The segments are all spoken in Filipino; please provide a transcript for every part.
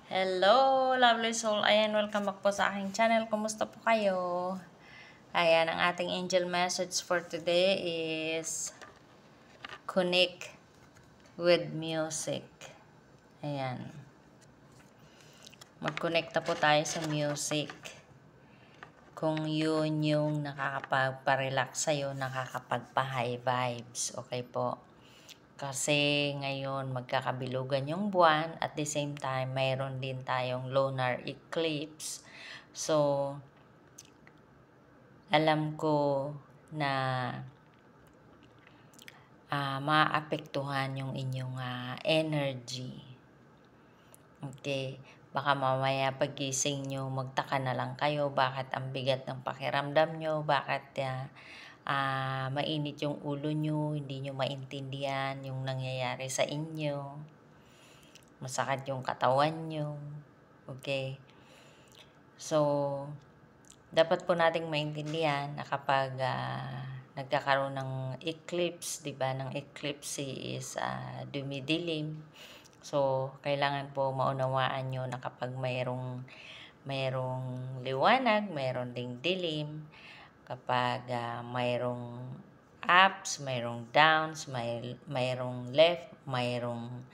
Hello, lovely soul. Ayan, welcome back po sa aking channel. Kumusta po kayo? Ayan, ang ating angel message for today is connect with music. Ayan. Mag-connecta po tayo sa music. Kung yun yung nakakapagpa-relax sa'yo, nakakapagpa-high vibes. Okay po? Kasi ngayon magkakabilugan yung buwan, at the same time mayroon din tayong lunar eclipse. So alam ko na maapektuhan yung inyong energy. Okay, baka mamaya pagising nyo magtaka na lang kayo bakit ang bigat ng pakiramdam nyo, bakit mainit yung ulo nyo, hindi nyo maintindihan yung nangyayari sa inyo, masakit yung katawan nyo. Okay, so dapat po nating maintindihan na kapag nagkakaroon ng eclipse, di ba, ng eclipse is dumidilim. So kailangan po maunawaan nyo na kapag mayroong liwanag, mayroon ding dilim. Kapag mayroong ups, mayroong downs, mayroong left, mayroong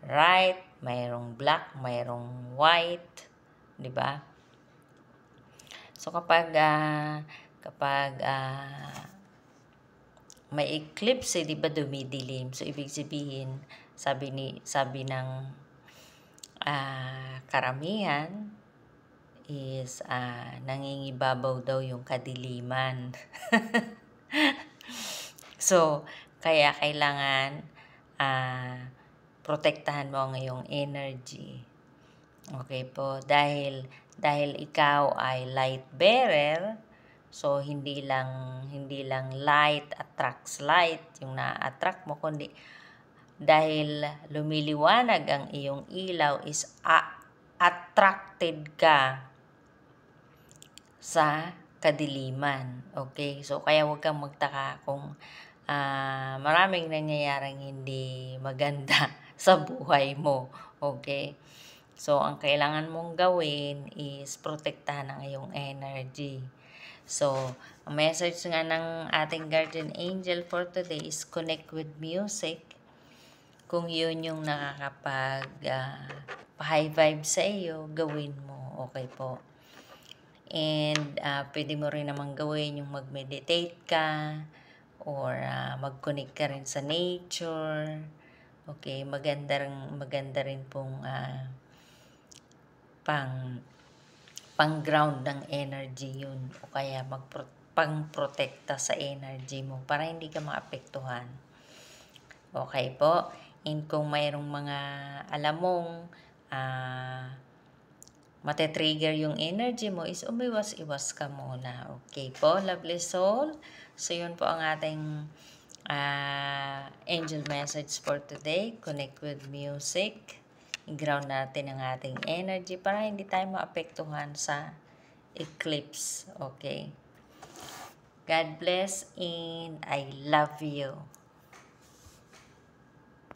right, mayroong black, mayroong white, 'di ba? So kapag may eclipse, 'di ba, dumidilim. So ibig sabihin, sabi ng karamihan is nangingibabaw daw yung kadiliman. So, kaya kailangan protektahan mo ang iyong energy. Okay po, dahil ikaw ay light bearer, so hindi lang light attracts light yung na-attract mo, kundi dahil lumiliwanag ang iyong ilaw is attracted ka sa kadiliman. Okay? So, kaya huwag kang magtaka kung maraming nangyayaring hindi maganda sa buhay mo. Okay? So, ang kailangan mong gawin is protektahan ang iyong energy. So, ang message nga ng ating guardian angel for today is connect with music. Kung yun yung high vibe sa iyo, gawin mo. Okay po? And pwede mo rin naman gawin yung mag-meditate ka or mag-connect ka rin sa nature. Okay, maganda rin pong pang-ground ng energy yun, o kaya pang-protekta sa energy mo para hindi ka maapektuhan. Okay po? And kung mayroong mga alam mong mate-trigger yung energy mo, is umiwas-iwas ka muna. Okay po, lovely soul? So, yun po ang ating angel message for today. Connect with music. I-ground natin ang ating energy para hindi tayo maapektuhan sa eclipse. Okay? God bless and I love you.